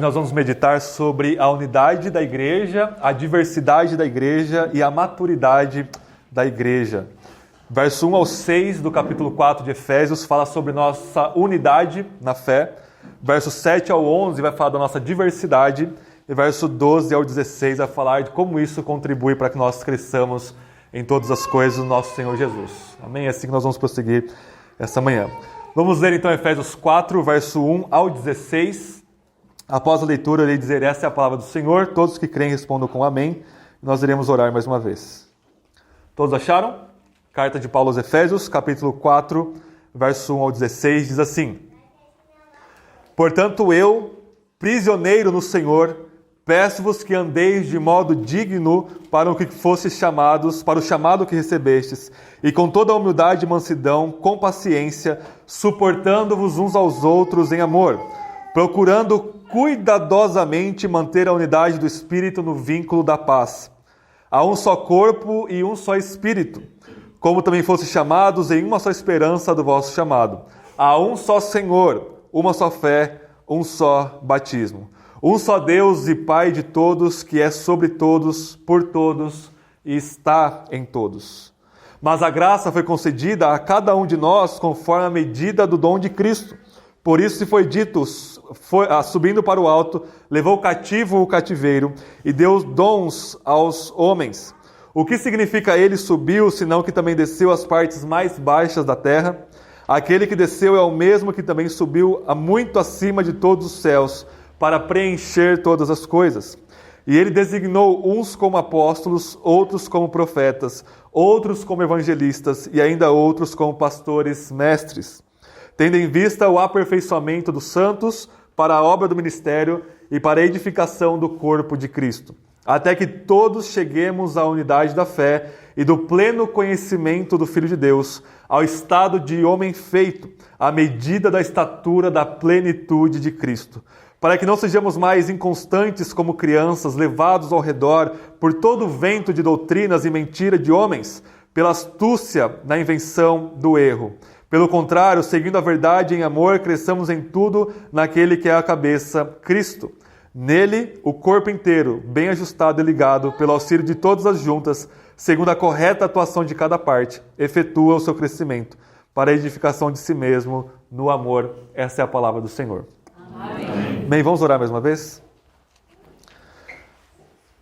nós vamos meditar sobre a unidade da igreja, a diversidade da igreja e a maturidade da igreja. Verso 1 ao 6 do capítulo 4 de Efésios fala sobre nossa unidade na fé. Verso 7 ao 11 vai falar da nossa diversidade. E verso 12 ao 16 vai falar de como isso contribui para que nós cresçamos em todas as coisas do nosso Senhor Jesus. Amém? É assim que nós vamos prosseguir essa manhã. Vamos ler então Efésios 4, verso 1 ao 16. Após a leitura, eu irei dizer: essa é a palavra do Senhor. Todos que creem respondam com amém. Nós iremos orar mais uma vez. Todos acharam? Carta de Paulo aos Efésios, capítulo 4, verso 1 ao 16, diz assim: Portanto eu, prisioneiro no Senhor, peço-vos que andeis de modo digno para o que fostes chamados, para o chamado que recebestes, e com toda a humildade e mansidão, com paciência, suportando-vos uns aos outros em amor, procurando cuidadosamente manter a unidade do Espírito no vínculo da paz. Há um só corpo e um só Espírito, como também fostes chamados em uma só esperança do vosso chamado. Há um só Senhor, uma só fé, um só batismo. Um só Deus e Pai de todos, que é sobre todos, por todos e está em todos. Mas a graça foi concedida a cada um de nós conforme a medida do dom de Cristo. Por isso se foi dito, subindo para o alto, levou cativo o cativeiro e deu dons aos homens. O que significa ele subiu, senão que também desceu às partes mais baixas da terra? Aquele que desceu é o mesmo que também subiu muito acima de todos os céus, para preencher todas as coisas. E ele designou uns como apóstolos, outros como profetas, outros como evangelistas e ainda outros como pastores mestres, tendo em vista o aperfeiçoamento dos santos para a obra do ministério e para a edificação do corpo de Cristo, até que todos cheguemos à unidade da fé e do pleno conhecimento do Filho de Deus, ao estado de homem feito, à medida da estatura da plenitude de Cristo, para que não sejamos mais inconstantes como crianças, levados ao redor por todo o vento de doutrinas e mentira de homens, pela astúcia na invenção do erro. Pelo contrário, seguindo a verdade em amor, cresçamos em tudo naquele que é a cabeça, Cristo. Nele, o corpo inteiro, bem ajustado e ligado, pelo auxílio de todas as juntas, segundo a correta atuação de cada parte, efetua o seu crescimento, para a edificação de si mesmo, no amor. Essa é a palavra do Senhor. Amém. Bem, vamos orar mais uma vez?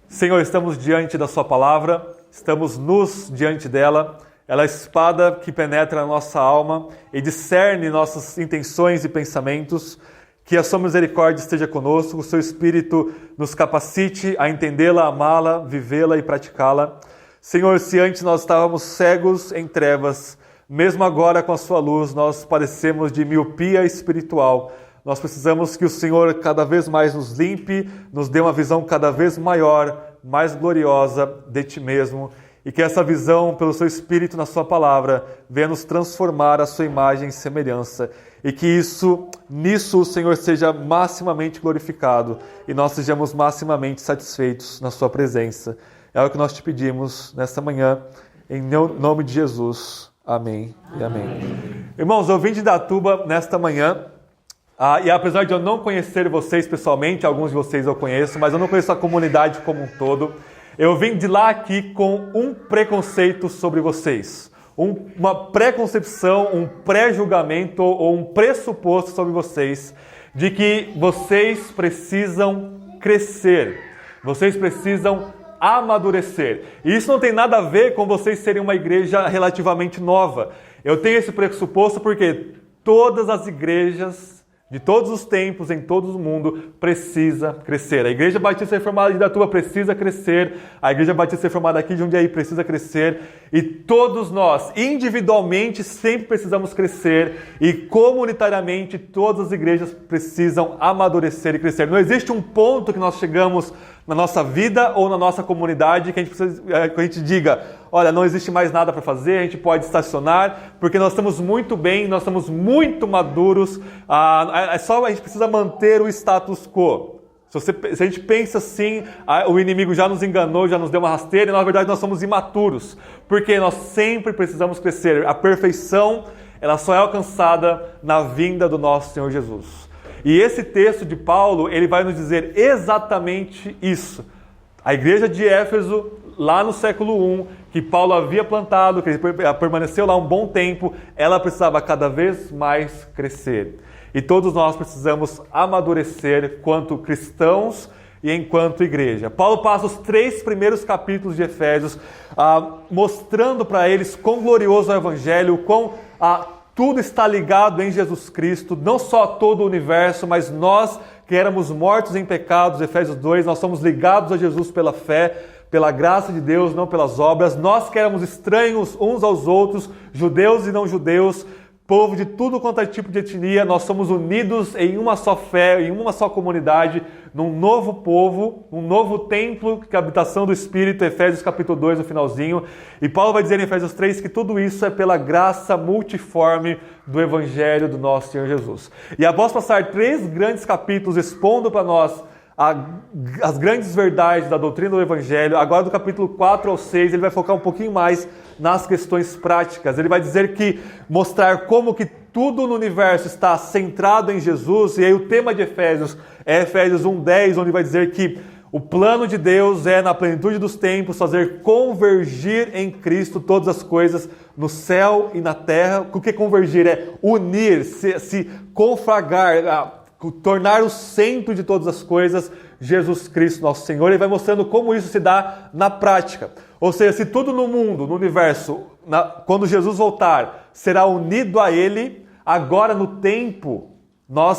Senhor, estamos diante da sua palavra, estamos nus diante dela. Ela é a espada que penetra na nossa alma e discerne nossas intenções e pensamentos. Que a sua misericórdia esteja conosco, o seu Espírito nos capacite a entendê-la, amá-la, vivê-la e praticá-la. Senhor, se antes nós estávamos cegos em trevas, mesmo agora com a sua luz nós padecemos de miopia espiritual. Nós precisamos que o Senhor cada vez mais nos limpe, nos dê uma visão cada vez maior, mais gloriosa de Ti mesmo. E que essa visão, pelo seu Espírito na sua palavra, venha nos transformar a sua imagem e semelhança. E que nisso o Senhor seja maximamente glorificado e nós sejamos maximamente satisfeitos na sua presença. É o que nós te pedimos nesta manhã, em nome de Jesus. Amém e amém. Irmãos, eu vim de Indaiatuba nesta manhã, e apesar de eu não conhecer vocês pessoalmente, alguns de vocês eu conheço, mas eu não conheço a comunidade como um todo. Eu vim de lá aqui com um preconceito sobre vocês, uma preconcepção, um pré-julgamento ou um pressuposto sobre vocês, de que vocês precisam crescer, vocês precisam amadurecer. E isso não tem nada a ver com vocês serem uma igreja relativamente nova. Eu tenho esse pressuposto porque todas as igrejas de todos os tempos, em todo o mundo, precisa crescer. A Igreja Batista Reformada de Indaiatuba precisa crescer. A Igreja Batista Reformada aqui de Jundiaí precisa crescer. E todos nós, individualmente, sempre precisamos crescer. E comunitariamente, todas as igrejas precisam amadurecer e crescer. Não existe um ponto que nós chegamos na nossa vida ou na nossa comunidade que a gente diga: olha, não existe mais nada para fazer, a gente pode estacionar, porque nós estamos muito bem, nós estamos muito maduros, a gente precisa manter o status quo. Se a gente pensa assim, o inimigo já nos enganou, já nos deu uma rasteira, e na verdade nós somos imaturos, porque nós sempre precisamos crescer. A perfeição, ela só é alcançada na vinda do nosso Senhor Jesus. E esse texto de Paulo, ele vai nos dizer exatamente isso. A igreja de Éfeso, lá no século I, que Paulo havia plantado, que ele permaneceu lá um bom tempo, ela precisava cada vez mais crescer. E todos nós precisamos amadurecer quanto cristãos e enquanto igreja. Paulo passa os 3 primeiros capítulos de Efésios mostrando para eles quão glorioso é o Evangelho, quão tudo está ligado em Jesus Cristo, não só todo o universo, mas nós que éramos mortos em pecados, Efésios 2, nós somos ligados a Jesus pela fé, pela graça de Deus, não pelas obras. Nós que éramos estranhos uns aos outros, judeus e não judeus, povo de tudo quanto é tipo de etnia, nós somos unidos em uma só fé, em uma só comunidade, num novo povo, um novo templo, que é a habitação do Espírito, Efésios capítulo 2, no finalzinho. E Paulo vai dizer em Efésios 3 que tudo isso é pela graça multiforme do Evangelho do nosso Senhor Jesus. E após passar 3 grandes capítulos expondo para nós as grandes verdades da doutrina do Evangelho, agora do capítulo 4 ao 6, ele vai focar um pouquinho mais nas questões práticas. Ele vai dizer que mostrar como que tudo no universo está centrado em Jesus, e aí o tema de Efésios é Efésios 1:10, onde vai dizer que o plano de Deus é, na plenitude dos tempos, fazer convergir em Cristo todas as coisas no céu e na terra. O que convergir é unir, se conflagrar, tornar o centro de todas as coisas Jesus Cristo, nosso Senhor. Ele vai mostrando como isso se dá na prática. Ou seja, se tudo no mundo, no universo, quando Jesus voltar, será unido a Ele, agora no tempo,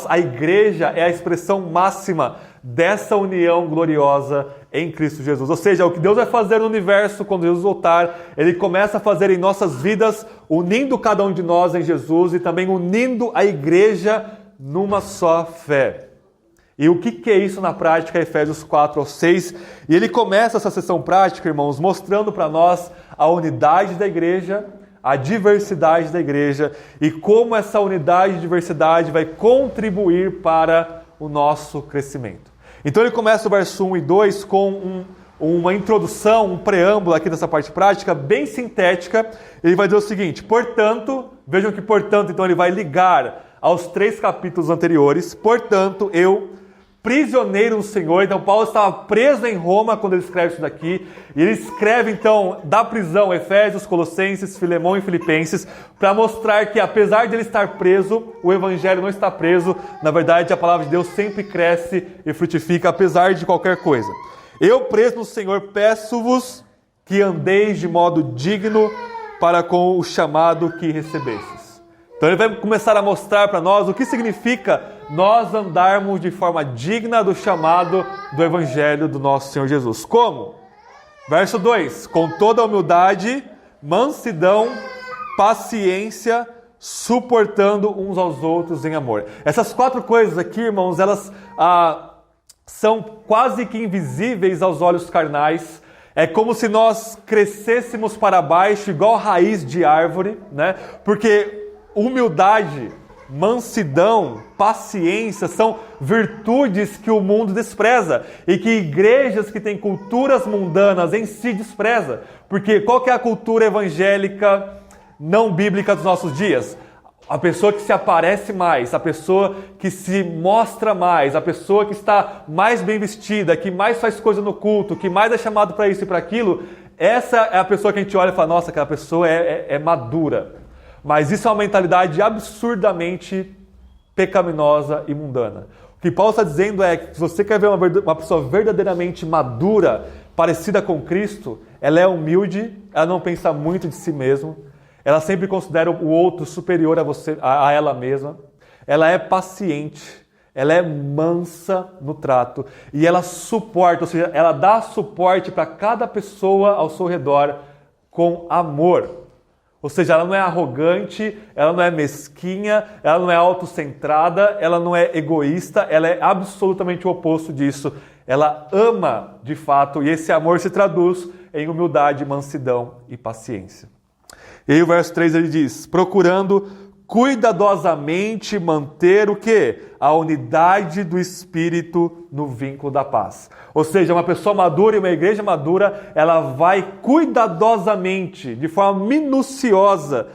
a igreja é a expressão máxima dessa união gloriosa em Cristo Jesus. Ou seja, o que Deus vai fazer no universo quando Jesus voltar, Ele começa a fazer em nossas vidas, unindo cada um de nós em Jesus e também unindo a igreja numa só fé. E o que é isso na prática? Efésios 4 ao 6. E ele começa essa sessão prática, irmãos, mostrando para nós a unidade da igreja, a diversidade da igreja e como essa unidade e diversidade vai contribuir para o nosso crescimento. Então ele começa o verso 1 e 2 com uma introdução, um preâmbulo aqui dessa parte prática, bem sintética. Ele vai dizer o seguinte: portanto, vejam que portanto, então ele vai ligar aos 3 capítulos anteriores. Portanto, eu, prisioneiro no Senhor. Então Paulo estava preso em Roma quando ele escreve isso daqui. E ele escreve então da prisão Efésios, Colossenses, Filemão e Filipenses, para mostrar que apesar de ele estar preso, o Evangelho não está preso. Na verdade, a palavra de Deus sempre cresce e frutifica, apesar de qualquer coisa. Eu, preso no Senhor, peço-vos que andeis de modo digno para com o chamado que recebestes. Então ele vai começar a mostrar para nós o que significa nós andarmos de forma digna do chamado do Evangelho do nosso Senhor Jesus. Como? Verso 2: com toda humildade, mansidão, paciência, suportando uns aos outros em amor. Essas 4 coisas aqui, irmãos, elas são quase que invisíveis aos olhos carnais. É como se nós crescêssemos para baixo, igual raiz de árvore, né? Porque humildade, mansidão, paciência são virtudes que o mundo despreza e que igrejas que têm culturas mundanas em si despreza. Porque qual que é a cultura evangélica não bíblica dos nossos dias? A pessoa que se aparece mais, a pessoa que se mostra mais, a pessoa que está mais bem vestida, que mais faz coisa no culto, que mais é chamado para isso e para aquilo. Essa é a pessoa que a gente olha e fala: nossa, aquela pessoa é madura. Mas isso é uma mentalidade absurdamente pecaminosa e mundana. O que Paulo está dizendo é que se você quer ver uma pessoa verdadeiramente madura, parecida com Cristo, ela é humilde, ela não pensa muito de si mesma, ela sempre considera o outro superior a ela mesma, ela é paciente, ela é mansa no trato e ela suporta, ou seja, ela dá suporte para cada pessoa ao seu redor com amor. Ou seja, ela não é arrogante, ela não é mesquinha, ela não é autocentrada, ela não é egoísta, ela é absolutamente o oposto disso. Ela ama de fato e esse amor se traduz em humildade, mansidão e paciência. E aí o verso 3 ele diz: procurando cuidadosamente manter o quê? A unidade do Espírito no vínculo da paz. Ou seja, uma pessoa madura e uma igreja madura, ela vai cuidadosamente, de forma minuciosa,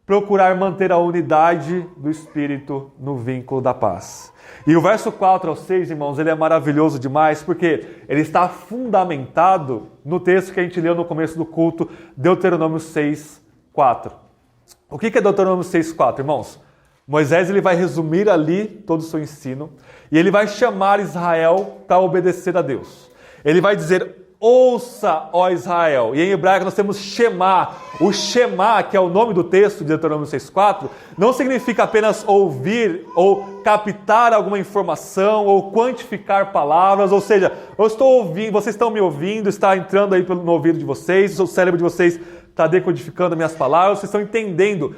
procurar manter a unidade do Espírito no vínculo da paz. E o verso 4 ao 6, irmãos, ele é maravilhoso demais, porque ele está fundamentado no texto que a gente leu no começo do culto, Deuteronômio 6, 4. O que é Deuteronômio 6, 4, irmãos? Moisés ele vai resumir ali todo o seu ensino, e ele vai chamar Israel para obedecer a Deus. Ele vai dizer: ouça, ó Israel. E em hebraico nós temos Shema. O Shema, que é o nome do texto de Deuteronômio 6,4, não significa apenas ouvir ou captar alguma informação ou quantificar palavras. Ou seja, eu estou ouvindo, vocês estão me ouvindo, está entrando aí no ouvido de vocês, o cérebro de vocês está decodificando minhas palavras, vocês estão entendendo.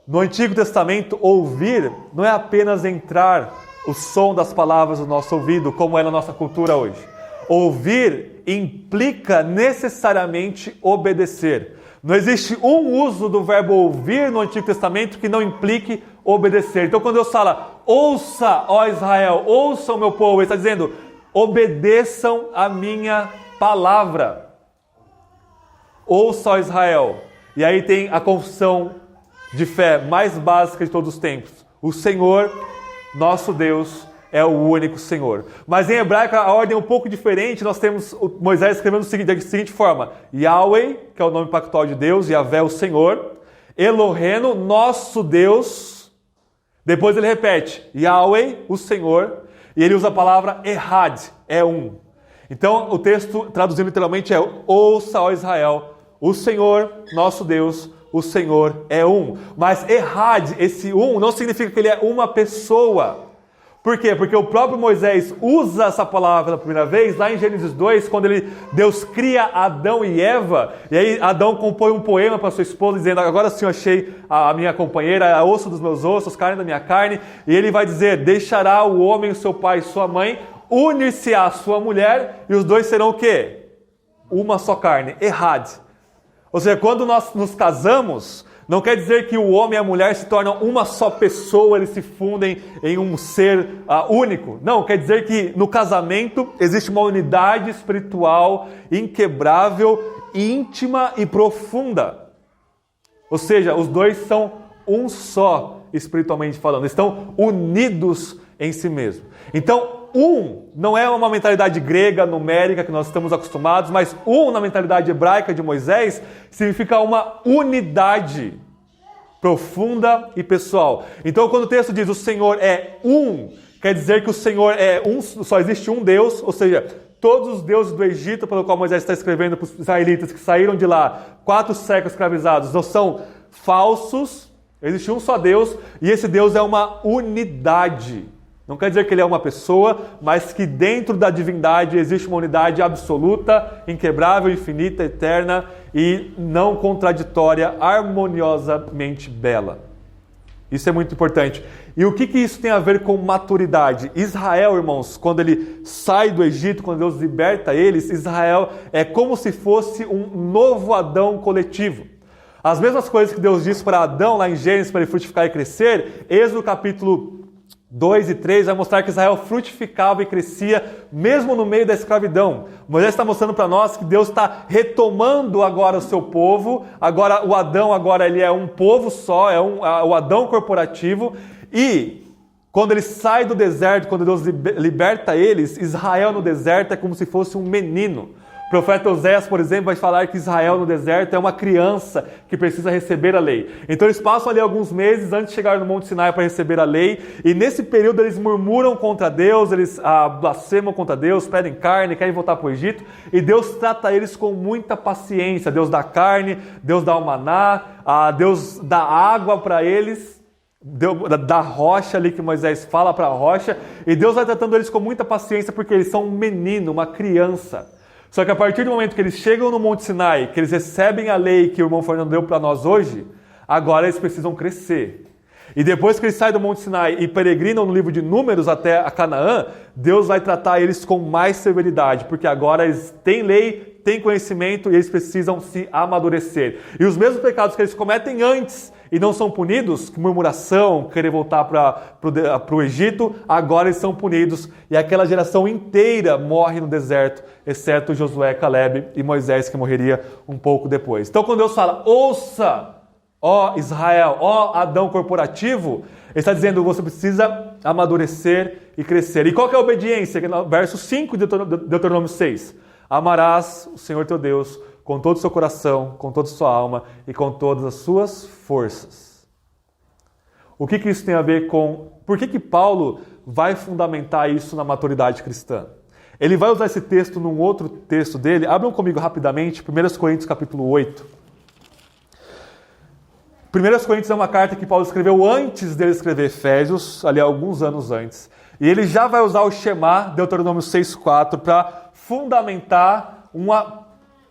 No Antigo Testamento, ouvir não é apenas entrar o som das palavras no nosso ouvido, como é na nossa cultura hoje. Ouvir implica necessariamente obedecer. Não existe um uso do verbo ouvir no Antigo Testamento que não implique obedecer. Então, quando Deus fala, ouça, ó Israel, ouça o meu povo, Ele está dizendo, obedeçam a minha palavra. Ouça, ó Israel. E aí tem a confissão de fé mais básica de todos os tempos. O Senhor, nosso Deus, é o único Senhor. Mas em hebraico a ordem é um pouco diferente. Nós temos Moisés escrevendo da seguinte forma: Yahweh, que é o nome pactual de Deus, Yahvé, o Senhor, Eloheno, nosso Deus. Depois ele repete, Yahweh, o Senhor, e ele usa a palavra Ehad, é um. Então o texto, traduzindo literalmente, é: ouça, ó Israel, o Senhor, nosso Deus, o Senhor é um. Mas Ehad, esse um, não significa que ele é uma pessoa. Por quê? Porque o próprio Moisés usa essa palavra pela primeira vez lá em Gênesis 2, quando Deus cria Adão e Eva, e aí Adão compõe um poema para sua esposa, dizendo: agora sim eu achei a minha companheira, a osso dos meus ossos, carne da minha carne, e ele vai dizer: deixará o homem, o seu pai e sua mãe, unir-se-á à sua mulher, e os dois serão o quê? Uma só carne, Ehad. Ou seja, quando nós nos casamos, não quer dizer que o homem e a mulher se tornam uma só pessoa, eles se fundem em um ser único. Não, quer dizer que no casamento existe uma unidade espiritual inquebrável, íntima e profunda. Ou seja, os dois são um só, espiritualmente falando, estão unidos em si mesmo. Então, não é uma mentalidade grega, numérica, que nós estamos acostumados, mas na mentalidade hebraica de Moisés, significa uma unidade profunda e pessoal. Então, quando o texto diz o Senhor é um, quer dizer que o Senhor é um, só existe um Deus, ou seja, todos os deuses do Egito, pelo qual Moisés está escrevendo para os israelitas que saíram de lá, 4 séculos escravizados, não são falsos, existe um só Deus, e esse Deus é uma unidade. Não quer dizer que ele é uma pessoa, mas que dentro da divindade existe uma unidade absoluta, inquebrável, infinita, eterna e não contraditória, harmoniosamente bela. Isso é muito importante. E o que isso tem a ver com maturidade? Israel, irmãos, quando ele sai do Egito, quando Deus liberta eles, Israel é como se fosse um novo Adão coletivo. As mesmas coisas que Deus disse para Adão lá em Gênesis, para ele frutificar e crescer, Êxodo capítulo 2 e 3 vai mostrar que Israel frutificava e crescia mesmo no meio da escravidão. Moisés está mostrando para nós que Deus está retomando agora o seu povo. Agora o Adão ele é um povo só, o Adão corporativo. E quando ele sai do deserto, quando Deus liberta eles, Israel no deserto é como se fosse um menino. O profeta Oséias, por exemplo, vai falar que Israel no deserto é uma criança que precisa receber a lei. Então eles passam ali alguns meses antes de chegar no Monte Sinai para receber a lei. E nesse período eles murmuram contra Deus, eles blasfemam contra Deus, pedem carne, querem voltar para o Egito. E Deus trata eles com muita paciência. Deus dá carne, Deus dá o maná, Deus dá água para eles. Da rocha ali que Moisés fala para a rocha. E Deus vai tratando eles com muita paciência porque eles são um menino, uma criança. Só que a partir do momento que eles chegam no Monte Sinai, que eles recebem a lei que o irmão Fernando deu para nós hoje, agora eles precisam crescer. E depois que eles saem do Monte Sinai e peregrinam no livro de Números até a Canaã, Deus vai tratar eles com mais severidade, porque agora eles têm lei, têm conhecimento e eles precisam se amadurecer. E os mesmos pecados que eles cometem antes e não são punidos, murmuração, querer voltar para o Egito, agora eles são punidos e aquela geração inteira morre no deserto, exceto Josué, Caleb e Moisés, que morreria um pouco depois. Então quando Deus fala, ouça, ó Israel, ó Adão corporativo, ele está dizendo, você precisa amadurecer e crescer. E qual que é a obediência? Verso 5 de Deuteronômio 6. Amarás o Senhor teu Deus com todo o seu coração, com toda a sua alma e com todas as suas forças. O que isso tem a ver com... Por que Paulo vai fundamentar isso na maturidade cristã? Ele vai usar esse texto num outro texto dele. Abram comigo rapidamente, 1 Coríntios capítulo 8. 1 Coríntios é uma carta que Paulo escreveu antes dele escrever Efésios, ali alguns anos antes. E ele já vai usar o Shema, Deuteronômio 6,4, para fundamentar uma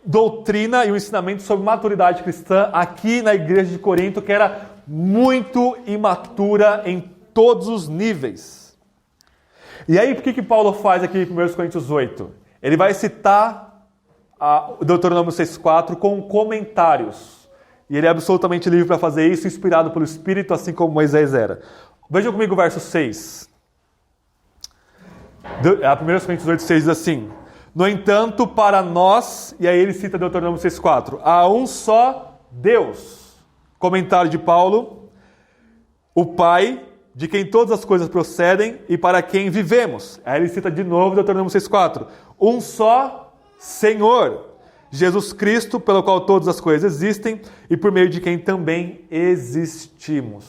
doutrina e um ensinamento sobre maturidade cristã aqui na igreja de Corinto, que era muito imatura em todos os níveis. E aí, o que Paulo faz aqui em 1 Coríntios 8? Ele vai citar o Deuteronômio 6,4 com comentários. E ele é absolutamente livre para fazer isso, inspirado pelo Espírito, assim como Moisés era. Vejam comigo o verso 6. 1 Coríntios 8, 6 diz assim: no entanto, para nós, e aí ele cita Deuteronômio 6,4, há um só Deus. Comentário de Paulo: o Pai, de quem todas as coisas procedem e para quem vivemos. Aí ele cita de novo Deuteronômio 6,4. Um só Senhor, Jesus Cristo, pelo qual todas as coisas existem e por meio de quem também existimos.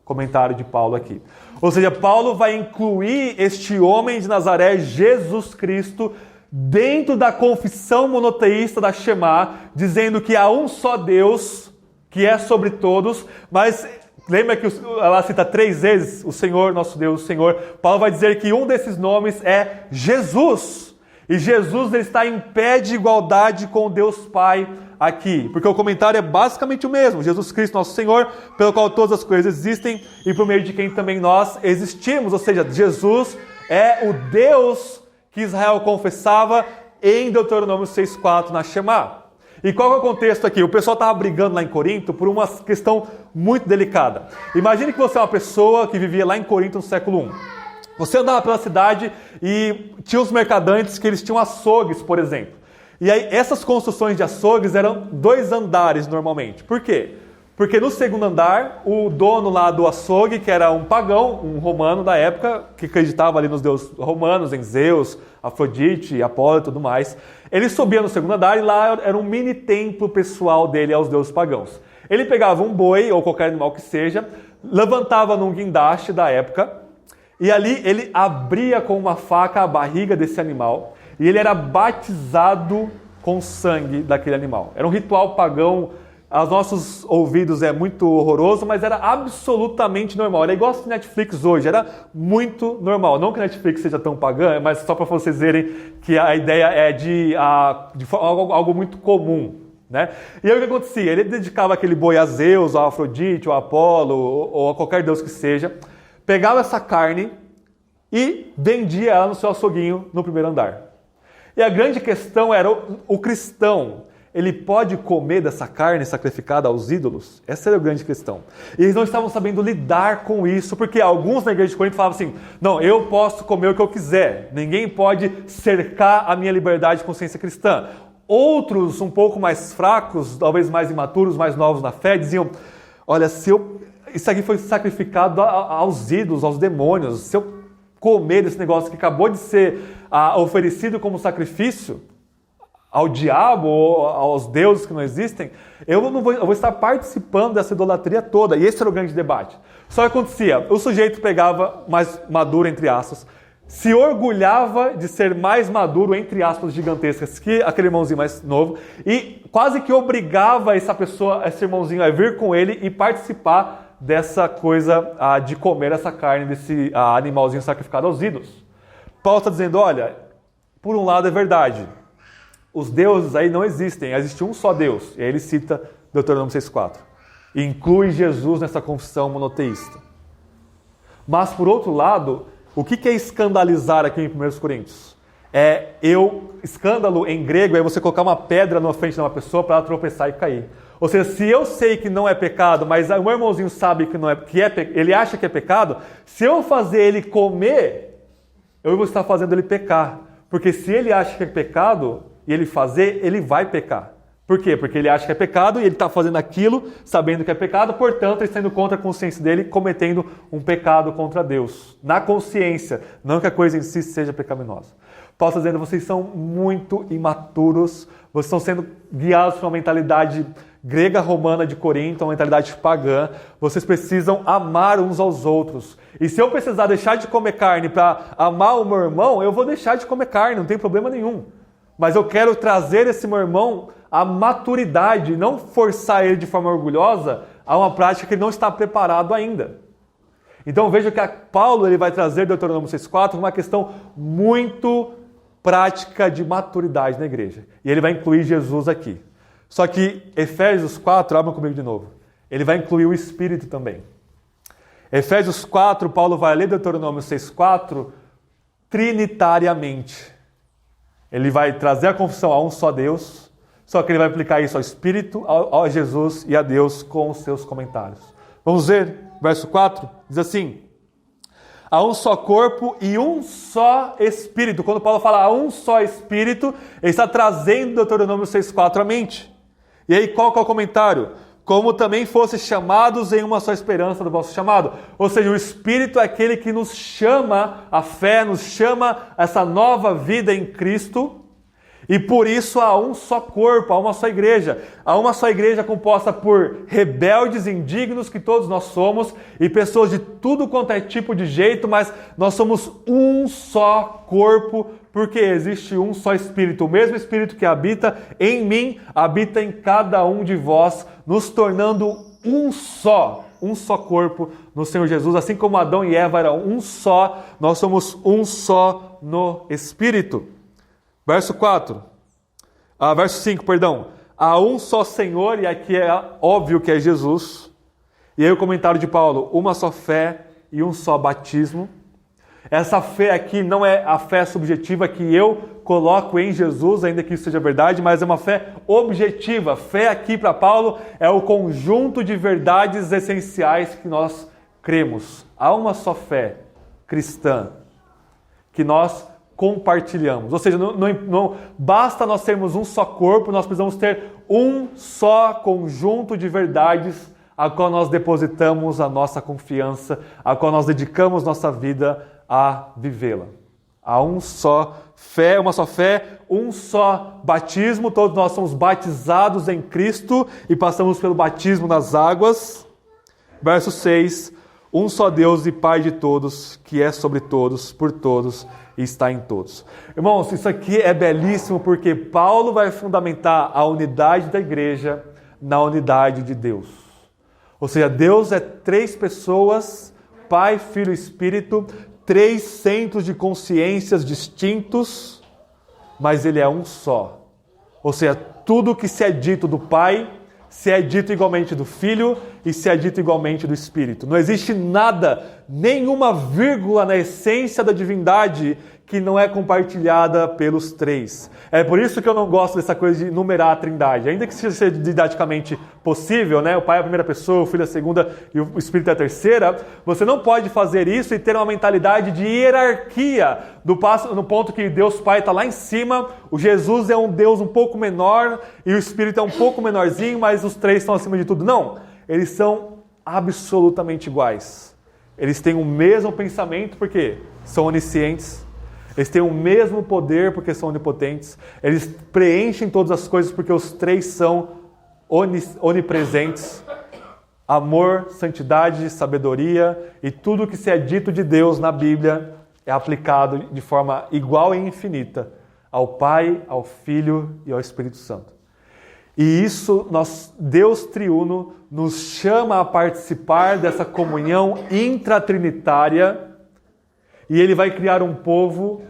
Comentário de Paulo aqui. Ou seja, Paulo vai incluir este homem de Nazaré, Jesus Cristo, dentro da confissão monoteísta da Shema, dizendo que há um só Deus, que é sobre todos, mas lembra que ela cita 3 vezes o Senhor, nosso Deus, o Senhor. Paulo vai dizer que um desses nomes é Jesus. E Jesus ele está em pé de igualdade com Deus Pai aqui. Porque o comentário é basicamente o mesmo. Jesus Cristo, nosso Senhor, pelo qual todas as coisas existem e por meio de quem também nós existimos. Ou seja, Jesus é o Deus que Israel confessava em Deuteronômio 6,4 na Shema. E qual é o contexto aqui? O pessoal estava brigando lá em Corinto por uma questão muito delicada. Imagine que você é uma pessoa que vivia lá em Corinto no século I. Você andava pela cidade e tinha os mercadantes que eles tinham açougues, por exemplo. E aí essas construções de açougues eram 2 andares normalmente. Por quê? Porque no segundo andar, o dono lá do açougue, que era um pagão, um romano da época, que acreditava ali nos deuses romanos, em Zeus, Afrodite, Apolo e tudo mais, ele subia no segundo andar e lá era um mini templo pessoal dele aos deuses pagãos. Ele pegava um boi ou qualquer animal que seja, levantava num guindaste da época, e ali ele abria com uma faca a barriga desse animal e ele era batizado com o sangue daquele animal. Era um ritual pagão, aos nossos ouvidos é muito horroroso, mas era absolutamente normal. Era igual a Netflix hoje, era muito normal. Não que a Netflix seja tão pagã, mas só para vocês verem que a ideia é de algo muito comum. Né? E aí o que acontecia? Ele dedicava aquele boi a Zeus, a Afrodite, ou a Apolo, ou a qualquer deus que seja, pegava essa carne e vendia ela no seu açouguinho no primeiro andar. E a grande questão era o cristão, ele pode comer dessa carne sacrificada aos ídolos? Essa era a grande questão. E eles não estavam sabendo lidar com isso, porque alguns na igreja de Corinto falavam assim, não, eu posso comer o que eu quiser, ninguém pode cercar a minha liberdade de consciência cristã. Outros, um pouco mais fracos, talvez mais imaturos, mais novos na fé, diziam, olha, isso aqui foi sacrificado aos ídolos, aos demônios. Se eu comer desse negócio que acabou de ser oferecido como sacrifício ao diabo ou aos deuses que não existem, eu vou estar participando dessa idolatria toda. E esse era o grande debate. Só que acontecia, o sujeito pegava mais maduro, entre aspas, se orgulhava de ser mais maduro, entre aspas, gigantescas, que aquele irmãozinho mais novo, e quase que obrigava essa pessoa, esse irmãozinho, a vir com ele e participar dessa coisa de comer essa carne, desse animalzinho sacrificado aos ídolos. Paulo está dizendo, olha, por um lado é verdade, os deuses aí não existem, existe um só Deus. E aí ele cita Deuteronômio 6,4. E inclui Jesus nessa confissão monoteísta. Mas, por outro lado, o que é escandalizar aqui em 1 Coríntios? Escândalo em grego é você colocar uma pedra na frente de uma pessoa para ela tropeçar e cair. Ou seja, se eu sei que não é pecado, mas o meu irmãozinho sabe que não é, ele acha que é pecado, se eu fazer ele comer, eu vou estar fazendo ele pecar. Porque se ele acha que é pecado e ele fazer, ele vai pecar. Por quê? Porque ele acha que é pecado e ele está fazendo aquilo sabendo que é pecado, portanto, ele está indo contra a consciência dele, cometendo um pecado contra Deus. Na consciência, não que a coisa em si seja pecaminosa. Paulo está dizendo, vocês são muito imaturos, vocês estão sendo guiados por uma mentalidade grega romana de Corinto, uma mentalidade pagã. Vocês precisam amar uns aos outros. E se eu precisar deixar de comer carne para amar o meu irmão, eu vou deixar de comer carne, não tem problema nenhum. Mas eu quero trazer esse meu irmão à maturidade, não forçar ele de forma orgulhosa a uma prática que ele não está preparado ainda. Então veja que Paulo ele vai trazer Deuteronômio 6,4 uma questão muito prática de maturidade na igreja. E ele vai incluir Jesus aqui. Só que Efésios 4, abram comigo de novo, ele vai incluir o Espírito também. Efésios 4, Paulo vai ler Deuteronômio 6,4 trinitariamente. Ele vai trazer a confissão a um só Deus, só que ele vai aplicar isso ao Espírito, ao Jesus e a Deus com os seus comentários. Vamos ver, verso 4, diz assim: há um só corpo e um só Espírito. Quando Paulo fala a um só Espírito, ele está trazendo Deuteronômio 6,4 à mente. E aí qual que é o comentário? Como também fossem chamados em uma só esperança do vosso chamado. Ou seja, o Espírito é aquele que nos chama à fé, nos chama a essa nova vida em Cristo. E por isso há um só corpo, há uma só igreja. Há uma só igreja composta por rebeldes, indignos, que todos nós somos, e pessoas de tudo quanto é tipo de jeito, mas nós somos um só corpo, porque existe um só Espírito. O mesmo Espírito que habita em mim, habita em cada um de vós, nos tornando um só corpo no Senhor Jesus. Assim como Adão e Eva eram um só, nós somos um só no Espírito. Verso 5, perdão. Há um só Senhor, e aqui é óbvio que é Jesus. E aí o comentário de Paulo, uma só fé e um só batismo. Essa fé aqui não é a fé subjetiva que eu coloco em Jesus, ainda que isso seja verdade, mas é uma fé objetiva. Fé aqui para Paulo é o conjunto de verdades essenciais que nós cremos. Há uma só fé cristã que nós compartilhamos. Ou seja, não basta nós termos um só corpo, nós precisamos ter um só conjunto de verdades a qual nós depositamos a nossa confiança, a qual nós dedicamos nossa vida a vivê-la. Há uma só fé, um só batismo, todos nós somos batizados em Cristo e passamos pelo batismo nas águas. Verso 6, um só Deus e Pai de todos, que é sobre todos, por todos e está em todos. Irmãos, isso aqui é belíssimo porque Paulo vai fundamentar a unidade da igreja na unidade de Deus. Ou seja, Deus é 3 pessoas, Pai, Filho e Espírito, 3 centros de consciências distintos, mas Ele é um só. Ou seja, tudo que se é dito do Pai, se é dito igualmente do Filho e se é dito igualmente do Espírito. Não existe nada, nenhuma vírgula na essência da divindade que não é compartilhada pelos 3. É por isso que eu não gosto dessa coisa de numerar a trindade. Ainda que seja didaticamente possível, né? O Pai é a primeira pessoa, o Filho é a segunda e o Espírito é a terceira, você não pode fazer isso e ter uma mentalidade de hierarquia no ponto que Deus Pai está lá em cima, o Jesus é um Deus um pouco menor e o Espírito é um pouco menorzinho, mas os 3 estão acima de tudo. Não, eles são absolutamente iguais. Eles têm o mesmo pensamento porque são oniscientes. Eles têm o mesmo poder porque são onipotentes. Eles preenchem todas as coisas porque os 3 são onipresentes. Amor, santidade, sabedoria e tudo que se é dito de Deus na Bíblia é aplicado de forma igual e infinita ao Pai, ao Filho e ao Espírito Santo. E isso, Deus triuno nos chama a participar dessa comunhão intratrinitária. E Ele vai criar um povo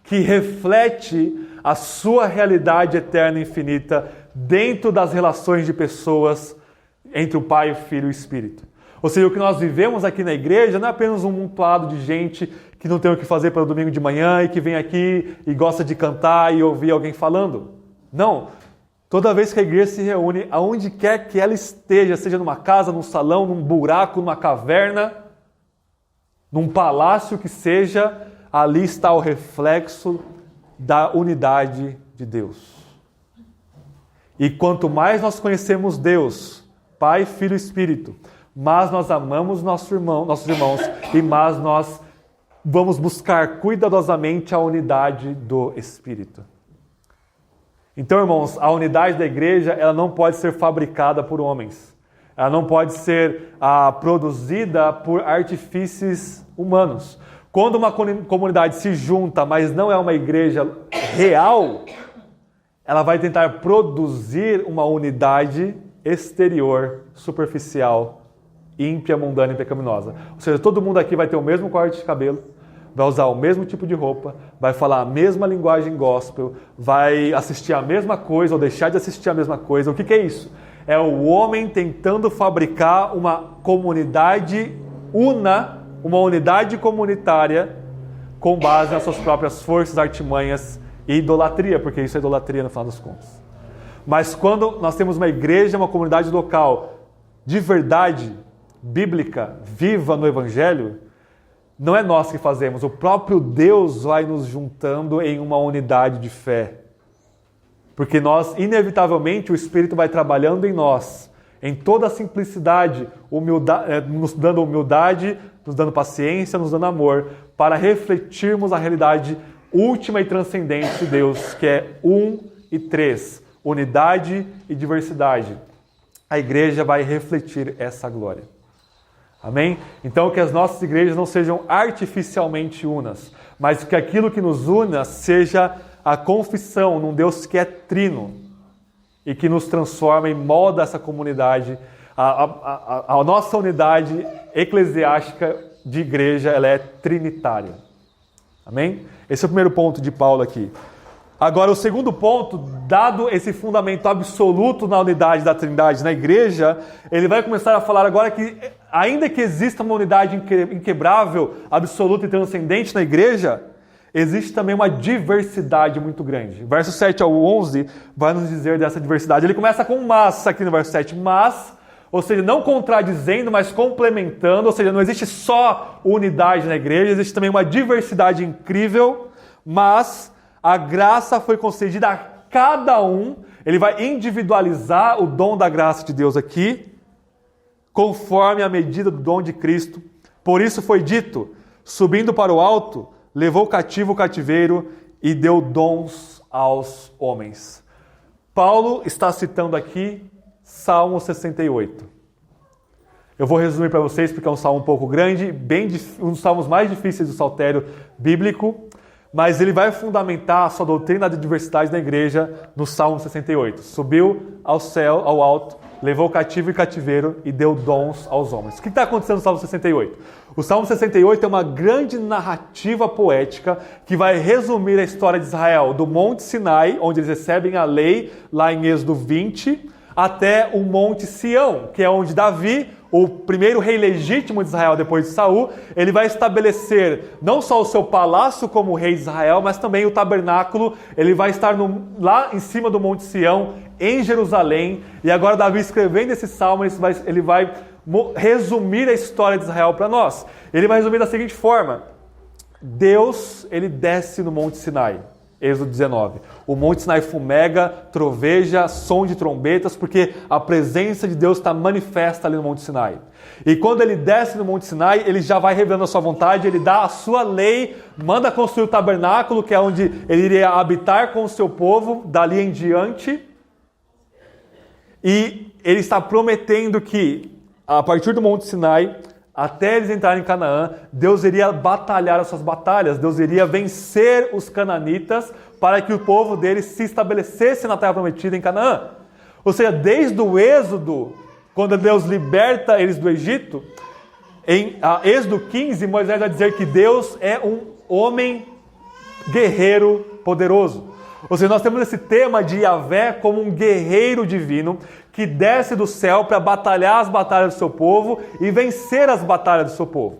que reflete a sua realidade eterna e infinita dentro das relações de pessoas entre o Pai, o Filho e o Espírito. Ou seja, o que nós vivemos aqui na igreja não é apenas um amontoado de gente que não tem o que fazer pelo domingo de manhã e que vem aqui e gosta de cantar e ouvir alguém falando. Não. Toda vez que a igreja se reúne, aonde quer que ela esteja, seja numa casa, num salão, num buraco, numa caverna, num palácio que seja, ali está o reflexo da unidade de Deus. E quanto mais nós conhecemos Deus, Pai, Filho e Espírito, mais nós amamos nossos irmãos e mais nós vamos buscar cuidadosamente a unidade do Espírito. Então, irmãos, a unidade da igreja ela não pode ser fabricada por homens. Ela não pode ser produzida por artifícios humanos. Quando uma comunidade se junta, mas não é uma igreja real, ela vai tentar produzir uma unidade exterior, superficial, ímpia, mundana e pecaminosa. Ou seja, todo mundo aqui vai ter o mesmo corte de cabelo, vai usar o mesmo tipo de roupa, vai falar a mesma linguagem gospel, vai assistir a mesma coisa ou deixar de assistir a mesma coisa. O que é isso? É o homem tentando fabricar uma comunidade uma unidade comunitária com base nas suas próprias forças, artimanhas e idolatria, porque isso é idolatria no final das contas. Mas quando nós temos uma igreja, uma comunidade local de verdade, bíblica, viva no Evangelho, não é nós que fazemos, o próprio Deus vai nos juntando em uma unidade de fé. Porque nós, inevitavelmente, o Espírito vai trabalhando em nós, em toda a simplicidade, nos dando humildade, nos dando paciência, nos dando amor, para refletirmos a realidade última e transcendente de Deus, que é um e três, unidade e diversidade. A igreja vai refletir essa glória. Amém? Então, que as nossas igrejas não sejam artificialmente unas, mas que aquilo que nos una seja a confissão num Deus que é trino e que nos transforma e molda essa comunidade. A nossa unidade eclesiástica de igreja, ela é trinitária. Amém? Esse é o primeiro ponto de Paulo aqui. Agora, o segundo ponto, dado esse fundamento absoluto na unidade da Trindade na igreja, ele vai começar a falar agora que, ainda que exista uma unidade inquebrável, absoluta e transcendente na igreja, existe também uma diversidade muito grande. Verso 7 ao 11 vai nos dizer dessa diversidade. Ele começa com mas aqui no verso 7. Mas, ou seja, não contradizendo, mas complementando. Ou seja, não existe só unidade na igreja, existe também uma diversidade incrível. Mas a graça foi concedida a cada um. Ele vai individualizar o dom da graça de Deus aqui, conforme a medida do dom de Cristo. Por isso foi dito, subindo para o alto, levou cativo o cativeiro e deu dons aos homens. Paulo está citando aqui Salmo 68. Eu vou resumir para vocês porque é um salmo um pouco grande, um dos salmos mais difíceis do saltério bíblico, mas ele vai fundamentar a sua doutrina da diversidade da igreja no Salmo 68. Subiu ao céu, ao alto, levou cativo e cativeiro e deu dons aos homens. O que está acontecendo no Salmo 68? O Salmo 68 é uma grande narrativa poética que vai resumir a história de Israel, do Monte Sinai, onde eles recebem a lei, lá em Êxodo 20, até o Monte Sião, que é onde Davi, o primeiro rei legítimo de Israel depois de Saul, ele vai estabelecer não só o seu palácio como rei de Israel, mas também o tabernáculo. Ele vai estar lá em cima do Monte Sião, em Jerusalém. E agora Davi, escrevendo esse salmo, ele vai resumir a história de Israel para nós. Ele vai resumir da seguinte forma: Deus, ele desce no Monte Sinai. Êxodo 19. O Monte Sinai fumega, troveja, som de trombetas, porque a presença de Deus está manifesta ali no Monte Sinai. E quando ele desce no Monte Sinai, ele já vai revelando a sua vontade, ele dá a sua lei, manda construir o tabernáculo, que é onde ele iria habitar com o seu povo, dali em diante. E ele está prometendo que, a partir do Monte Sinai, até eles entrarem em Canaã, Deus iria batalhar as suas batalhas, Deus iria vencer os cananitas para que o povo deles se estabelecesse na terra prometida em Canaã. Ou seja, desde o Êxodo, quando Deus liberta eles do Egito, em Êxodo 15, Moisés vai dizer que Deus é um homem guerreiro poderoso. Ou seja, nós temos esse tema de Yahvé como um guerreiro divino que desce do céu para batalhar as batalhas do seu povo e vencer as batalhas do seu povo.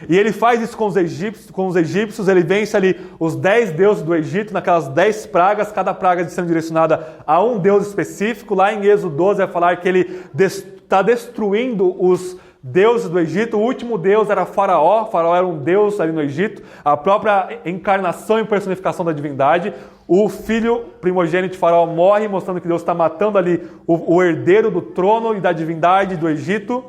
E ele faz isso com os egípcios, ele vence ali os 10 deuses do Egito, naquelas 10 pragas, cada praga sendo direcionada a um deus específico. Lá em Êxodo 12 vai falar que ele está destruindo os deuses do Egito. O último deus era Faraó. Faraó era um deus ali no Egito, a própria encarnação e personificação da divindade. O filho primogênito de Faraó morre, mostrando que Deus está matando ali o herdeiro do trono e da divindade do Egito.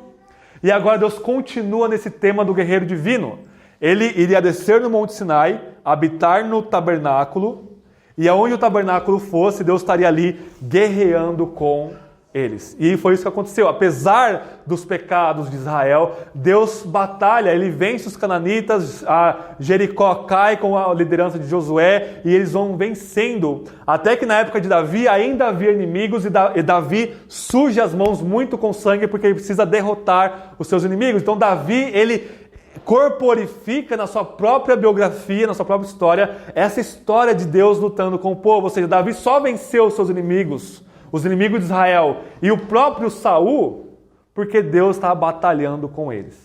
E agora Deus continua nesse tema do guerreiro divino. Ele iria descer no Monte Sinai, habitar no tabernáculo, e aonde o tabernáculo fosse, Deus estaria ali guerreando com eles. E foi isso que aconteceu. Apesar dos pecados de Israel, Deus batalha, ele vence os cananitas, a Jericó cai com a liderança de Josué, e eles vão vencendo. Até que na época de Davi ainda havia inimigos, e Davi suja as mãos muito com sangue, porque ele precisa derrotar os seus inimigos. Então Davi, ele corporifica na sua própria biografia, na sua própria história, essa história de Deus lutando com o povo. Ou seja, Davi só venceu os seus inimigos, os inimigos de Israel, e o próprio Saul, porque Deus estava batalhando com eles.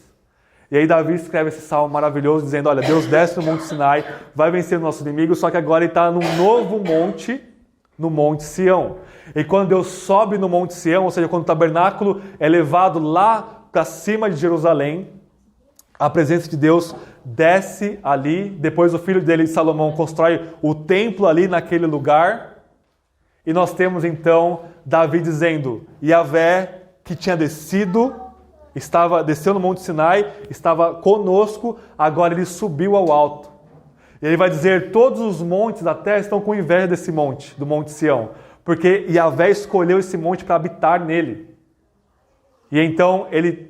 E aí Davi escreve esse salmo maravilhoso, dizendo, olha, Deus desce no Monte Sinai, vai vencer os nossos inimigos, só que agora ele está num novo monte, no Monte Sião. E quando Deus sobe no Monte Sião, ou seja, quando o tabernáculo é levado lá para cima de Jerusalém, a presença de Deus desce ali. Depois o filho dele, Salomão, constrói o templo ali naquele lugar. E nós temos então Davi dizendo, Yahvé que tinha desceu no Monte Sinai, estava conosco, agora ele subiu ao alto. E ele vai dizer, todos os montes da terra estão com inveja desse monte, do Monte Sião, porque Yahvé escolheu esse monte para habitar nele. E então ele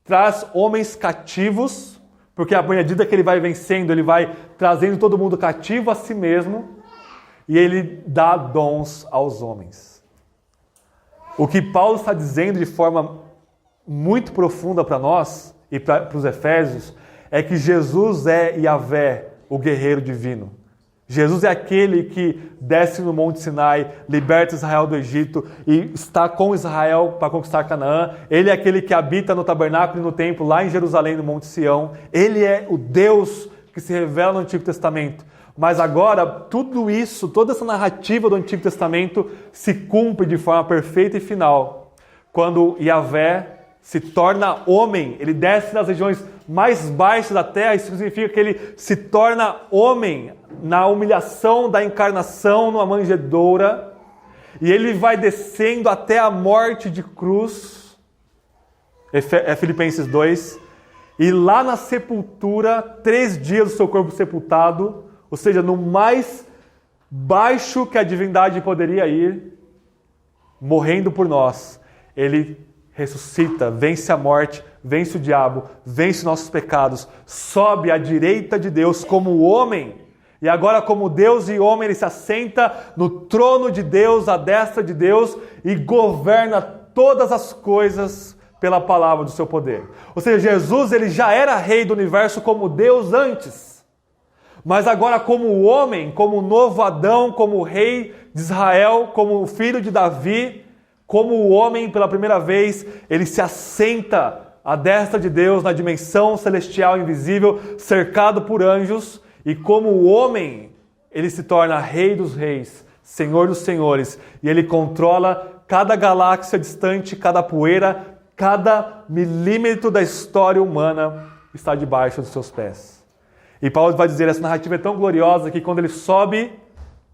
traz homens cativos, porque à medida que ele vai vencendo, ele vai trazendo todo mundo cativo a si mesmo, e ele dá dons aos homens. O que Paulo está dizendo de forma muito profunda para nós e para os Efésios é que Jesus é Yahvé, o guerreiro divino. Jesus é aquele que desce no Monte Sinai, liberta Israel do Egito e está com Israel para conquistar Canaã. Ele é aquele que habita no tabernáculo e no templo lá em Jerusalém, no Monte Sião. Ele é o Deus que se revela no Antigo Testamento. Mas agora, tudo isso, toda essa narrativa do Antigo Testamento se cumpre de forma perfeita e final. Quando Yahvé se torna homem, ele desce das regiões mais baixas da terra, isso significa que ele se torna homem na humilhação da encarnação, numa manjedoura, e ele vai descendo até a morte de cruz, é Filipenses 2, e lá na sepultura, 3 dias do seu corpo sepultado, ou seja, no mais baixo que a divindade poderia ir, morrendo por nós, ele ressuscita, vence a morte, vence o diabo, vence nossos pecados, sobe à direita de Deus como homem, e agora como Deus e homem ele se assenta no trono de Deus, à destra de Deus, e governa todas as coisas pela palavra do seu poder. Ou seja, Jesus ele já era rei do universo como Deus antes, mas agora como homem, como o novo Adão, como rei de Israel, como o filho de Davi, como o homem pela primeira vez, ele se assenta à destra de Deus na dimensão celestial invisível, cercado por anjos, e como o homem, ele se torna rei dos reis, senhor dos senhores, e ele controla cada galáxia distante, cada poeira, cada milímetro da história humana está debaixo dos seus pés. E Paulo vai dizer, essa narrativa é tão gloriosa que quando ele sobe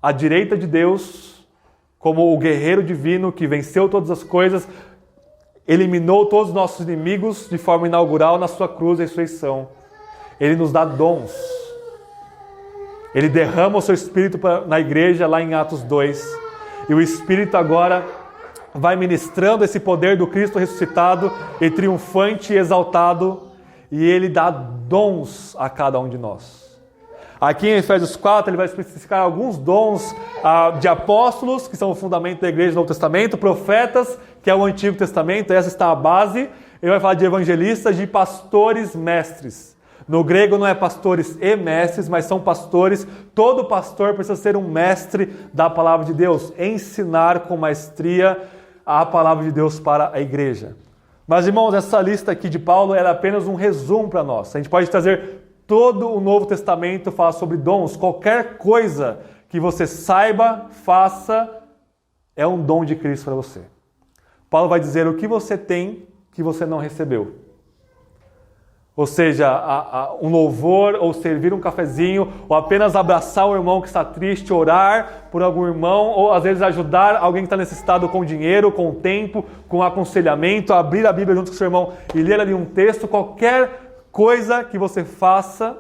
à direita de Deus, como o guerreiro divino que venceu todas as coisas, eliminou todos os nossos inimigos de forma inaugural na sua cruz e ressurreição. Ele nos dá dons. Ele derrama o seu Espírito na igreja lá em Atos 2. E o Espírito agora vai ministrando esse poder do Cristo ressuscitado e triunfante e exaltado. E ele dá dons a cada um de nós. Aqui em Efésios 4, ele vai especificar alguns dons de apóstolos, que são o fundamento da igreja do Novo Testamento, profetas, que é o Antigo Testamento, essa está a base. Ele vai falar de evangelistas, de pastores mestres. No grego não é pastores e mestres, mas são pastores. Todo pastor precisa ser um mestre da palavra de Deus, ensinar com maestria a palavra de Deus para a igreja. Mas, irmãos, essa lista aqui de Paulo era apenas um resumo para nós. A gente pode trazer todo o Novo Testamento, falar sobre dons. Qualquer coisa que você saiba, faça, é um dom de Cristo para você. Paulo vai dizer o que você tem que você não recebeu. Ou seja, um louvor, ou servir um cafezinho, ou apenas abraçar o irmão que está triste, orar por algum irmão, ou às vezes ajudar alguém que está necessitado com dinheiro, com tempo, com aconselhamento, abrir a Bíblia junto com o seu irmão e ler ali um texto. Qualquer coisa que você faça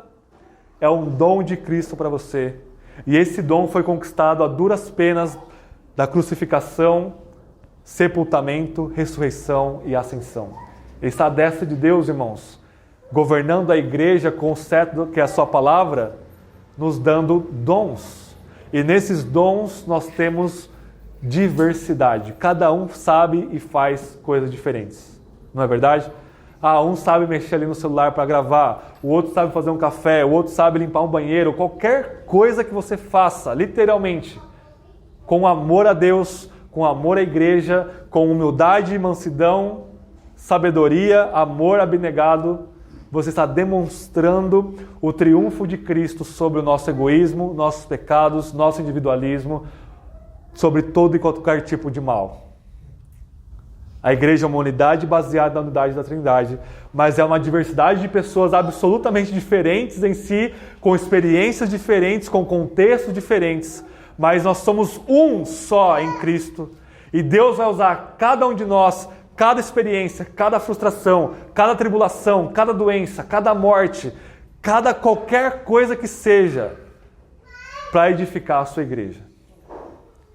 é um dom de Cristo para você. E esse dom foi conquistado a duras penas da crucificação, sepultamento, ressurreição e ascensão. Ele está à destra de Deus, irmãos, governando a igreja com o cetro que é a sua palavra, nos dando dons. E nesses dons nós temos diversidade. Cada um sabe e faz coisas diferentes. Não é verdade? Um sabe mexer ali no celular para gravar, o outro sabe fazer um café, o outro sabe limpar um banheiro. Qualquer coisa que você faça, literalmente, com amor a Deus, com amor à igreja, com humildade, mansidão, sabedoria, amor abnegado, você está demonstrando o triunfo de Cristo sobre o nosso egoísmo, nossos pecados, nosso individualismo, sobre todo e qualquer tipo de mal. A igreja é uma unidade baseada na unidade da Trindade, mas é uma diversidade de pessoas absolutamente diferentes em si, com experiências diferentes, com contextos diferentes, mas nós somos um só em Cristo, e Deus vai usar cada um de nós, cada experiência, cada frustração, cada tribulação, cada doença, cada morte, qualquer coisa que seja, para edificar a sua igreja.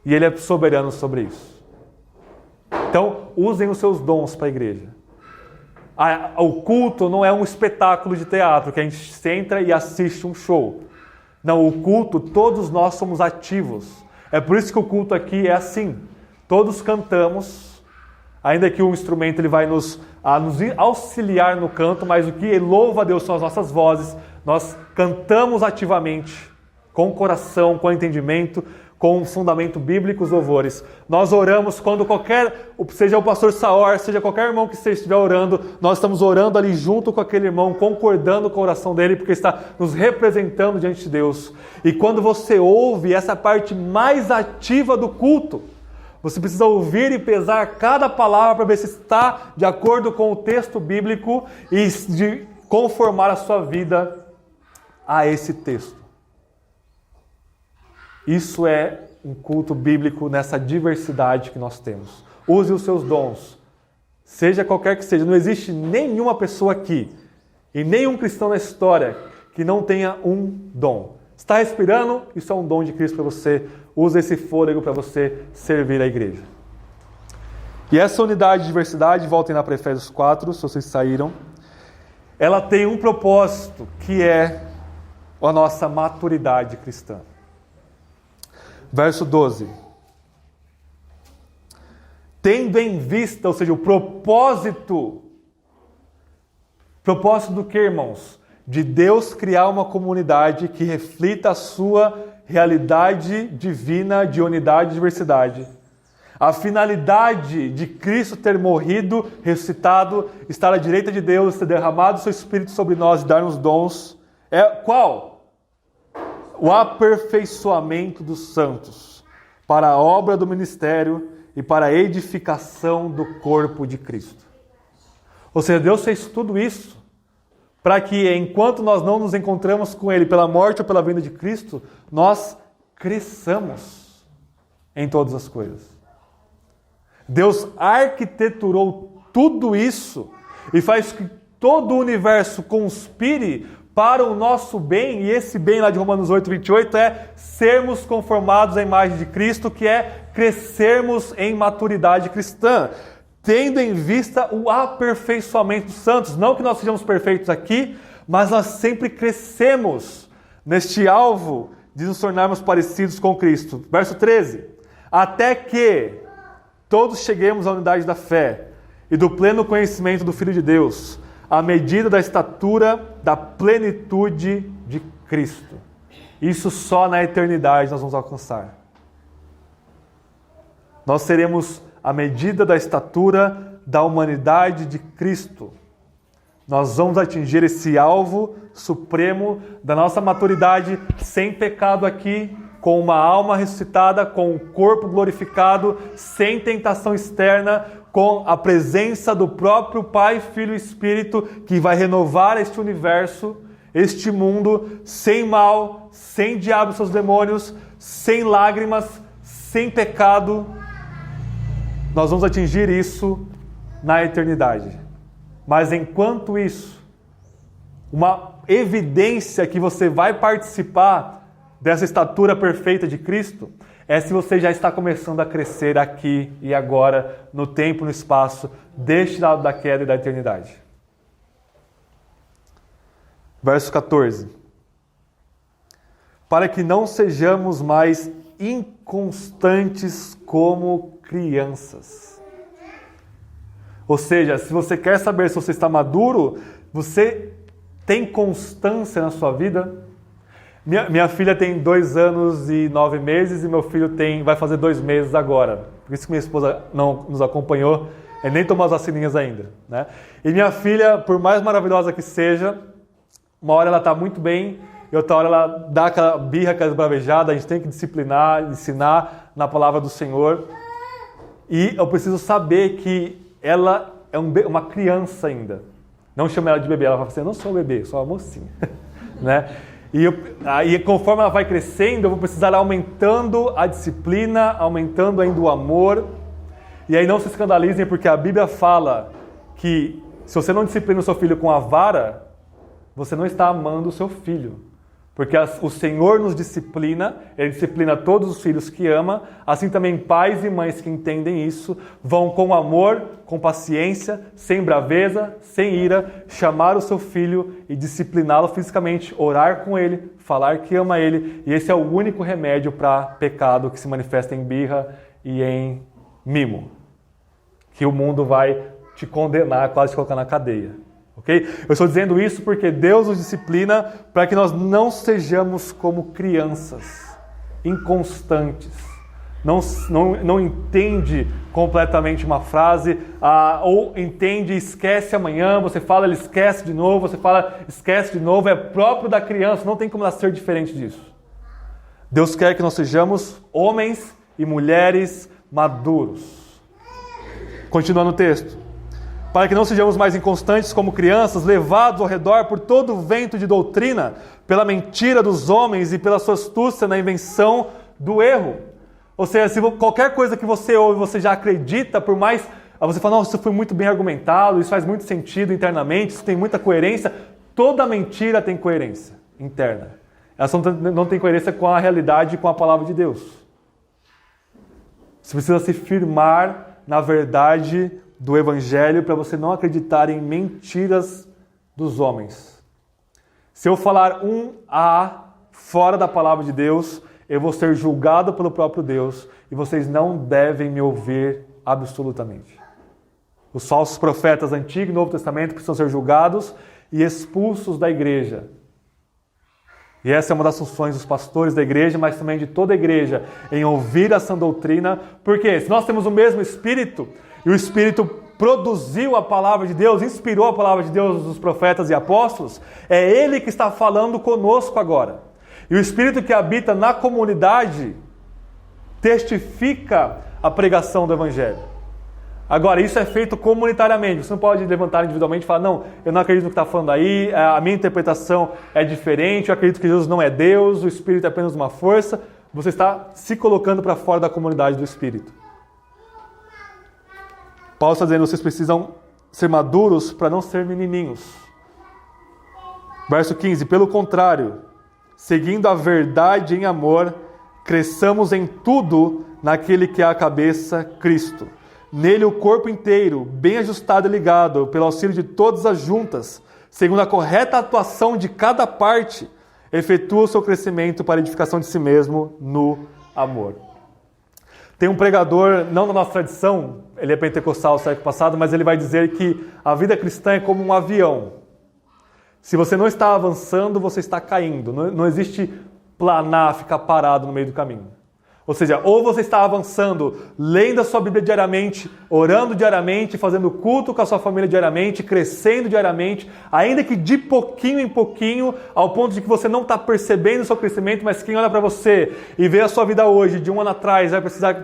E Ele é soberano sobre isso. Então, usem os seus dons para a igreja. O culto não é um espetáculo de teatro, que a gente entra e assiste um show. Não, o culto, todos nós somos ativos. É por isso que o culto aqui é assim. Todos cantamos, ainda que o instrumento ele vai nos auxiliar no canto, mas o que louva a Deus são as nossas vozes. Nós cantamos ativamente, com o coração, com o entendimento, com o fundamento bíblico, os louvores. Nós oramos quando seja o pastor Saor, seja qualquer irmão que estiver orando, nós estamos orando ali junto com aquele irmão, concordando com a oração dele, porque está nos representando diante de Deus. E quando você ouve essa parte mais ativa do culto, você precisa ouvir e pesar cada palavra para ver se está de acordo com o texto bíblico e de conformar a sua vida a esse texto. Isso é um culto bíblico nessa diversidade que nós temos. Use os seus dons, seja qualquer que seja. Não existe nenhuma pessoa aqui e nenhum cristão na história que não tenha um dom. Está respirando? Isso é um dom de Cristo para você. Use esse fôlego para você servir a igreja. E essa unidade de diversidade, voltem lá para Efésios 4, se vocês saíram, ela tem um propósito, que é a nossa maturidade cristã. Verso 12. Tendo em vista, ou seja, o propósito do que, irmãos? De Deus criar uma comunidade que reflita a sua realidade divina de unidade e diversidade. A finalidade de Cristo ter morrido, ressuscitado, estar à direita de Deus, ter derramado o seu Espírito sobre nós e dar-nos dons, é qual? O aperfeiçoamento dos santos, para a obra do ministério e para a edificação do corpo de Cristo. Ou seja, Deus fez tudo isso para que, enquanto nós não nos encontramos com Ele pela morte ou pela vinda de Cristo, nós cresçamos em todas as coisas. Deus arquiteturou tudo isso e faz que todo o universo conspire para o nosso bem, e esse bem lá de Romanos 8, 28 é sermos conformados à imagem de Cristo, que é crescermos em maturidade cristã, tendo em vista o aperfeiçoamento dos santos. Não que nós sejamos perfeitos aqui, mas nós sempre crescemos neste alvo de nos tornarmos parecidos com Cristo. Verso 13. Até que todos cheguemos à unidade da fé e do pleno conhecimento do Filho de Deus, à medida da estatura da plenitude de Cristo. Isso só na eternidade nós vamos alcançar. Nós seremos à medida da estatura da humanidade de Cristo. Nós vamos atingir esse alvo supremo da nossa maturidade sem pecado aqui, com uma alma ressuscitada, com um corpo glorificado, sem tentação externa, com a presença do próprio Pai, Filho e Espírito, que vai renovar este universo, este mundo, sem mal, sem diabo e seus demônios, sem lágrimas, sem pecado. Nós vamos atingir isso na eternidade. Mas enquanto isso, uma evidência que você vai participar dessa estatura perfeita de Cristo é se você já está começando a crescer aqui e agora, no tempo e no espaço, deste lado da queda e da eternidade. Verso 14. Para que não sejamos mais inconstantes como crianças. Ou seja, se você quer saber se você está maduro, você tem constância na sua vida? Minha filha tem 2 anos e 9 meses e meu filho vai fazer 2 meses agora. Por isso que minha esposa não nos acompanhou, ele nem tomou as vacininhas ainda, né? E minha filha, por mais maravilhosa que seja, uma hora ela está muito bem e outra hora ela dá aquela birra, aquela esbravejada. A gente tem que disciplinar, ensinar na palavra do Senhor. E eu preciso saber que ela é uma criança ainda. Não chama ela de bebê, ela fala assim, eu não sou um bebê, eu sou uma mocinha. Né? E conforme ela vai crescendo, eu vou precisar aumentando a disciplina, aumentando ainda o amor. E aí não se escandalizem, porque a Bíblia fala que se você não disciplina o seu filho com a vara, você não está amando o seu filho. Porque o Senhor nos disciplina, Ele disciplina todos os filhos que ama, assim também pais e mães que entendem isso, vão com amor, com paciência, sem braveza, sem ira, chamar o seu filho e discipliná-lo fisicamente, orar com ele, falar que ama ele, e esse é o único remédio para pecado que se manifesta em birra e em mimo, que o mundo vai te condenar, quase te colocar na cadeia. Okay? Eu estou dizendo isso porque Deus nos disciplina para que nós não sejamos como crianças, inconstantes, não entende completamente uma frase, ou entende e esquece amanhã, você fala, ele esquece de novo, você fala, esquece de novo, é próprio da criança, não tem como ela ser diferente disso. Deus quer que nós sejamos homens e mulheres maduros. Continuando o texto. Para que não sejamos mais inconstantes como crianças, levados ao redor por todo o vento de doutrina, pela mentira dos homens e pela sua astúcia na invenção do erro. Ou seja, se qualquer coisa que você ouve, você já acredita, por mais... Você fala, não, isso foi muito bem argumentado, isso faz muito sentido internamente, isso tem muita coerência. Toda mentira tem coerência interna. Ela só não tem coerência com a realidade e com a palavra de Deus. Você precisa se firmar na verdade do Evangelho para você não acreditar em mentiras dos homens. Se eu falar um A fora da palavra de Deus, eu vou ser julgado pelo próprio Deus e vocês não devem me ouvir absolutamente. Os falsos profetas Antigo e Novo Testamento precisam ser julgados e expulsos da igreja. E essa é uma das funções dos pastores da igreja, mas também de toda a igreja, em ouvir a sã doutrina. Porque se nós temos o mesmo Espírito, e o Espírito produziu a palavra de Deus, inspirou a palavra de Deus dos profetas e apóstolos, é Ele que está falando conosco agora. E o Espírito que habita na comunidade testifica a pregação do Evangelho. Agora, isso é feito comunitariamente. Você não pode levantar individualmente e falar, não, eu não acredito no que está falando aí, a minha interpretação é diferente, eu acredito que Jesus não é Deus, o Espírito é apenas uma força. Você está se colocando para fora da comunidade do Espírito. Paulo está dizendo, vocês precisam ser maduros para não ser menininhos. Verso 15, pelo contrário, seguindo a verdade em amor, cresçamos em tudo naquele que é a cabeça, Cristo. Nele o corpo inteiro, bem ajustado e ligado, pelo auxílio de todas as juntas, segundo a correta atuação de cada parte, efetua o seu crescimento para a edificação de si mesmo no amor. Tem um pregador, não da nossa tradição, ele é pentecostal do século passado, mas ele vai dizer que a vida cristã é como um avião. Se você não está avançando, você está caindo. Não existe planar, ficar parado no meio do caminho. Ou seja, ou você está avançando, lendo a sua Bíblia diariamente, orando diariamente, fazendo culto com a sua família diariamente, crescendo diariamente, ainda que de pouquinho em pouquinho, ao ponto de que você não está percebendo o seu crescimento, mas quem olha para você e vê a sua vida hoje, de um ano atrás,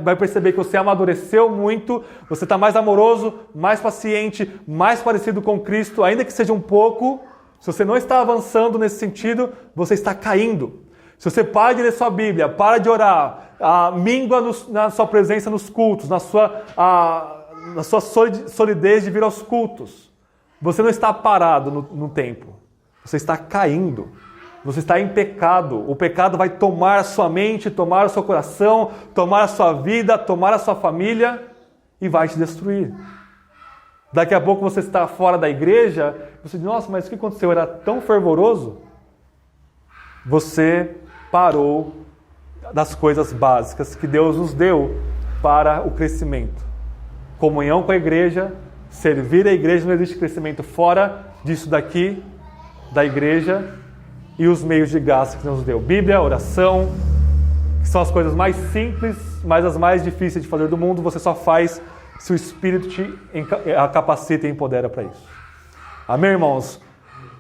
vai perceber que você amadureceu muito, você está mais amoroso, mais paciente, mais parecido com Cristo, ainda que seja um pouco. Se você não está avançando nesse sentido, você está caindo. Se você para de ler sua Bíblia, para de orar, mingua na sua presença nos cultos, na sua solidez de vir aos cultos, você não está parado no tempo. Você está caindo. Você está em pecado. O pecado vai tomar a sua mente, tomar o seu coração, tomar a sua vida, tomar a sua família e vai te destruir. Daqui a pouco você está fora da igreja, você diz, nossa, mas o que aconteceu? Eu era tão fervoroso. Você parou das coisas básicas que Deus nos deu para o crescimento. Comunhão com a igreja, servir a igreja, não existe crescimento fora disso daqui, da igreja, e os meios de gasto que Deus nos deu. Bíblia, oração, que são as coisas mais simples, mas as mais difíceis de fazer do mundo, você só faz se o Espírito te capacita e empodera para isso. Amém, irmãos?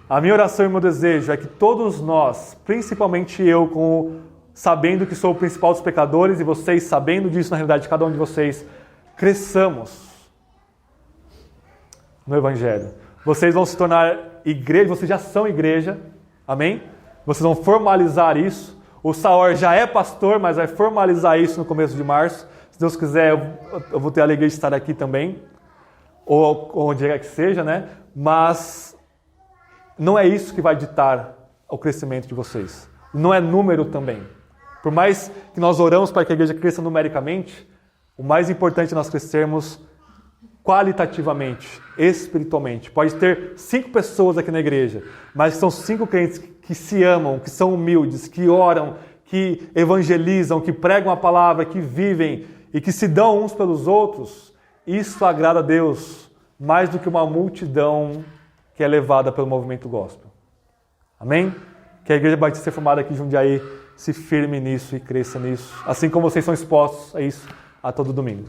A minha oração e meu desejo é que todos nós, principalmente eu, sabendo que sou o principal dos pecadores e vocês sabendo disso na realidade, cada um de vocês, cresçamos no Evangelho. Vocês vão se tornar igreja, vocês já são igreja, amém? Vocês vão formalizar isso. O Saor já é pastor, mas vai formalizar isso no começo de março. Se Deus quiser, eu vou ter a alegria de estar aqui também, ou onde quer que seja, né? Mas não é isso que vai ditar o crescimento de vocês. Não é número também. Por mais que nós oramos para que a igreja cresça numericamente, o mais importante é nós crescermos qualitativamente, espiritualmente. Pode ter 5 pessoas aqui na igreja, mas são 5 crentes que se amam, que são humildes, que oram, que evangelizam, que pregam a palavra, que vivem e que se dão uns pelos outros. Isso agrada a Deus mais do que uma multidão que é levada pelo movimento gospel. Amém? Que a Igreja Batista Reformada aqui de Jundiaí se firme nisso e cresça nisso, assim como vocês são expostos a isso a todo domingo.